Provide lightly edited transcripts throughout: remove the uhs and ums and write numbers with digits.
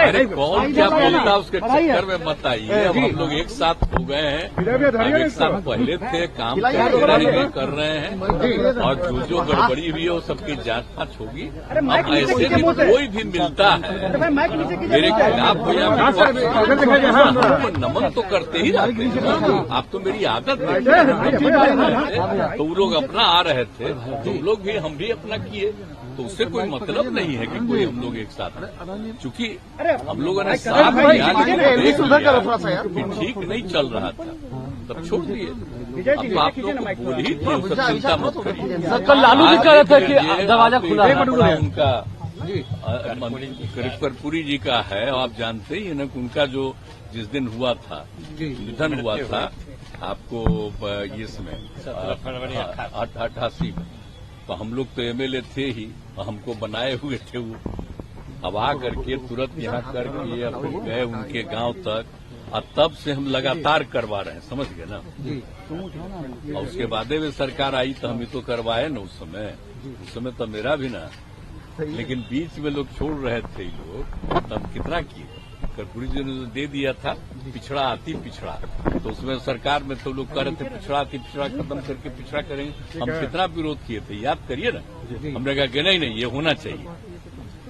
अरे कौन क्या बोलता उसके चक्कर में मत आइए। अब हम लोग एक साथ हो गए हैं, एक साथ पहले थे, काम कर रहे हैं, और जो गड़बड़ी हुई है वो सबकी जांच पांच होगी। अब ऐसे भी कोई भी मिलता है मेरे खिलाफ हो या नमन तो करते ही रहते हैं। आप तो मेरी आदत है, तो वो लोग अपना आ रहे थे, तो लोग भी हम भी अपना किए, तो उससे कोई मतलब नहीं है कि कोई हम लोग एक साथ हैं। चूंकि हम लोगों ने साथ ठीक नहीं चल रहा था तब छोड़ दिए। अब आप लोग बोल ही थे, उसका चिंता मत करिए। कल लालू जी कह रहे थे कि दरवाजा खुला है उनका, कर्पूरी जी का है। आप जानते ही ना उनका जो जिस दिन हुआ था, निधन हुआ था आपको ये समय फरवरी 88 में, तो हम लोग तो एमएलए थे ही, हमको बनाए हुए थे वो। अब आ करके तुरंत यहाँ करके फिर गए उनके गांव तक, और तब से हम लगातार करवा रहे हैं, समझ गए ना। और उसके बाद में सरकार आई तो हम ही तो करवाए ना उस समय तो मेरा भी ना, लेकिन बीच में लोग छोड़ रहे थे लोग, तब कितना किए। कर्पूरी जी ने दे दिया था पिछड़ा आती पिछड़ा, तो उसमें सरकार में तो लोग कह रहे थे पिछड़ा आती पिछड़ा खत्म करके पिछड़ा करेंगे। हम कितना विरोध किए थे, याद करिए ना। हमने कहा कि नहीं ये होना चाहिए,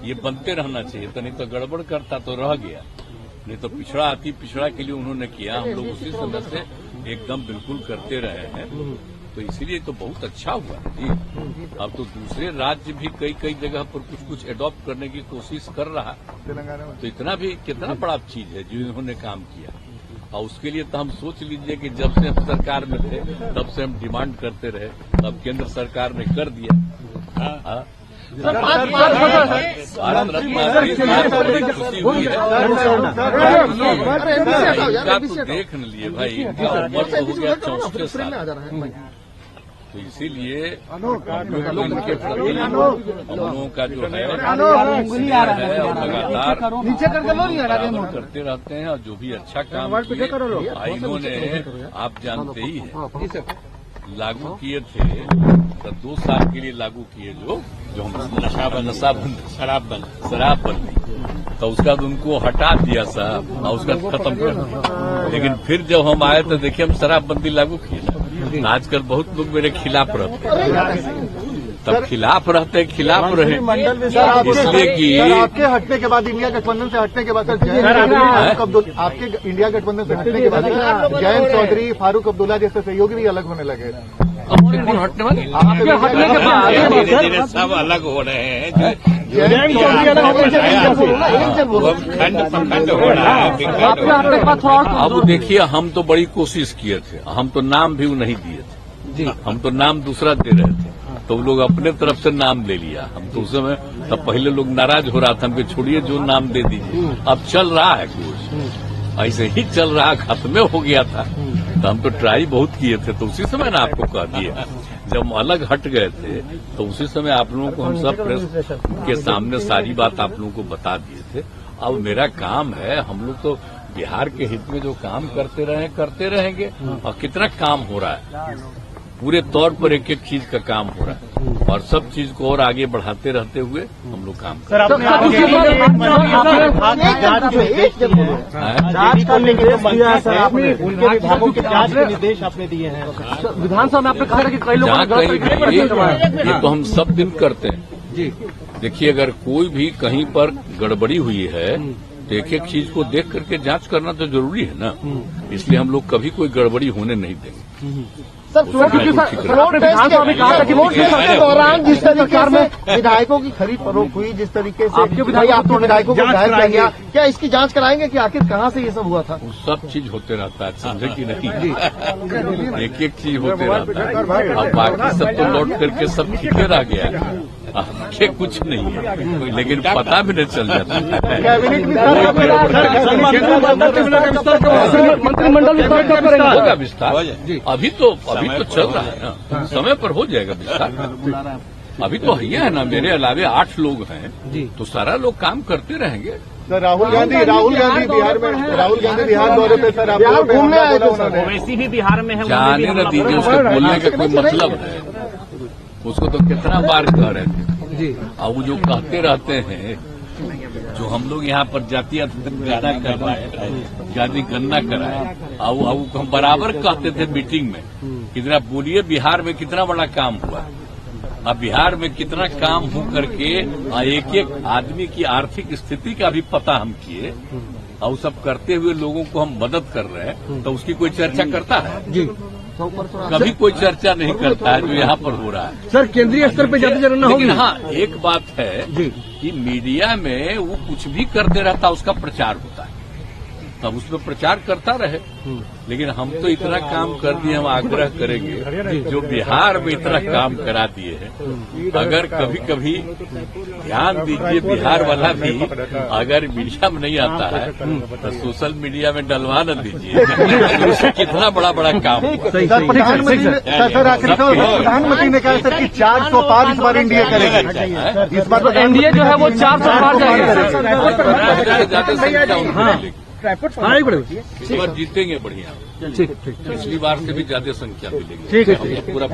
ये बनते रहना चाहिए, तो नहीं तो गड़बड़ करता तो रह गया, नहीं तो पिछड़ा आती पिछड़ा के लिए उन्होंने किया। हम लोग उसी समय से एकदम बिल्कुल करते रहे हैं, तो इसीलिए तो बहुत अच्छा हुआ जी। अब तो दूसरे राज्य भी कई जगह पर कुछ एडॉप्ट करने की कोशिश कर रहा, तो इतना भी कितना बड़ा चीज है जो इन्होंने काम किया। और उसके लिए तो हम सोच लीजिए कि जब से हम सरकार में थे तब से हम डिमांड करते रहे, अब केंद्र सरकार ने कर दिया। भारत रत्न खुशी हुई है। इनका तो देख न लिए भाई, इनका उम्र तो हो गया 64 साल, तो इसीलिए हम लोग इनके प्रति हम लोगों का जो है और लगातार करते रहते हैं, और जो भी अच्छा काम किए इन्होंने, आप जानते ही हैं, लागू किए थे तो 2 साल के लिए लागू किए, जो हम शराबबंदी, तो उसका उनको हटा दिया साहब, और उसका खत्म कर दिया। लेकिन फिर जब हम आए तो देखिए हम शराबबंदी लागू किए ना। आजकल बहुत लोग मेरे खिलाफ रहते हैं, तब खिलाफ रहे, इसलिए कि आपके हटने के बाद, इंडिया गठबंधन से हटने के बाद, आपके इंडिया गठबंधन से हटने के बाद जयंत चौधरी, फारूक अब्दुल्ला जैसे सहयोगी भी अलग होने लगे। कौन हटने वाले? धीरे धीरे सब अलग हो रहे हैं। अब देखिए हम तो बड़ी कोशिश किए थे, हम तो नाम भी नहीं दिए थे, हम तो नाम दूसरा दे रहे थे, तो लोग अपने तरफ से नाम ले लिया। हम तो उस समय तब पहले लोग नाराज हो रहा था, हमको छोड़िए जो नाम दे दीजिए। अब चल रहा है कुछ ऐसे ही चल रहा, खत्म हो गया था, तो हम तो ट्राई बहुत किए थे, तो उसी समय ना आपको कह दिया, जब अलग हट गए थे तो उसी समय आप लोगों को हम सब प्रेस के सामने सारी बात आप लोगों को बता दिए थे। अब मेरा काम है, हम लोग तो बिहार के हित में जो काम करते रहेंगे, और कितना काम हो रहा है, पूरे तौर पर एक एक चीज का काम हो रहा है, और सब चीज को और आगे बढ़ाते रहते हुए हम लोग काम कर रहे हैं। उनके विभागों के जांच के निर्देश आपने दिए हैं, विधानसभा में आपने कहा कि कई लोग, ये तो हम सब दिन करते हैं जी। देखिए अगर कोई भी कहीं पर गड़बड़ी हुई है तो एक एक चीज को देख करके जांच करना तो जरूरी है ना, इसलिए हम लोग कभी कोई गड़बड़ी होने नहीं देंगे। सर, विधानसभा में कहा था कि वोट के दौरान जिस तरीके में विधायकों की खरीद फरोख्त हुई, जिस तरीके से आपके विधायकों को विधायक किया गया, क्या इसकी जांच कराएंगे कि आखिर कहां से ये सब हुआ था? सब चीज होते रहता है, समझे कि नहीं, एक एक चीज होते रहता है। अब बाकी सब तो लौट करके सब ठीके रह गया, आगे कुछ नहीं है, लेकिन पता भी नहीं चल जाता। मंत्रिमंडल होगा विस्तार, अभी तो चल रहा है ना, समय पर हो जाएगा विस्तार। अभी तो है ना, मेरे अलावे 8 लोग हैं, तो सारा लोग काम करते रहेंगे। सर राहुल गांधी बिहार दौरे पे, सर आप घूमने आए थे, वैसी भी बिहार में है, जाने न दीजिए, उसके बोलने का कोई मतलब है, उसको तो कितना बार कह रहे थे। और वो जो कहते रहते हैं जो हम लोग यहाँ पर जातीय ज्यादा कर रहे जाति गणना कराए और हम बराबर कहते थे मीटिंग में कितना बोलिए बिहार में कितना बड़ा काम हुआ। अब बिहार में कितना काम हो करके एक एक आदमी की आर्थिक स्थिति का भी पता हम किए और सब करते हुए लोगों को हम मदद कर रहे हैं, तो उसकी कोई चर्चा करता है? जी कभी कोई चर्चा नहीं करता है जो यहाँ पर हो रहा है। सर, केंद्रीय स्तर पे जाति जनगणना होगी। लेकिन हाँ, एक बात है जी कि मीडिया में वो कुछ भी करते रहता, उसका प्रचार होता है, तब उसमें प्रचार करता रहे। लेकिन हम तो इतना काम कर दिए, हम आग्रह करेंगे जो बिहार में इतना काम करा दिए हैं, अगर कभी कभी ध्यान दीजिए बिहार वाला भी अगर मीडिया में नहीं आता है तो सोशल मीडिया में डलवा न दीजिए उससे कितना बड़ा बड़ा काम हुआ। सर, प्रधानमंत्री ने कहा सर कि 400 पार इस बार एनडीए करेगी। इस बार एनडीए जो है वो 400 पार जाएगी। इस बार जीतेंगे बढ़िया, ठीक, पिछली बार से भी ज्यादा संख्या मिलेगी। ठीक है, पूरा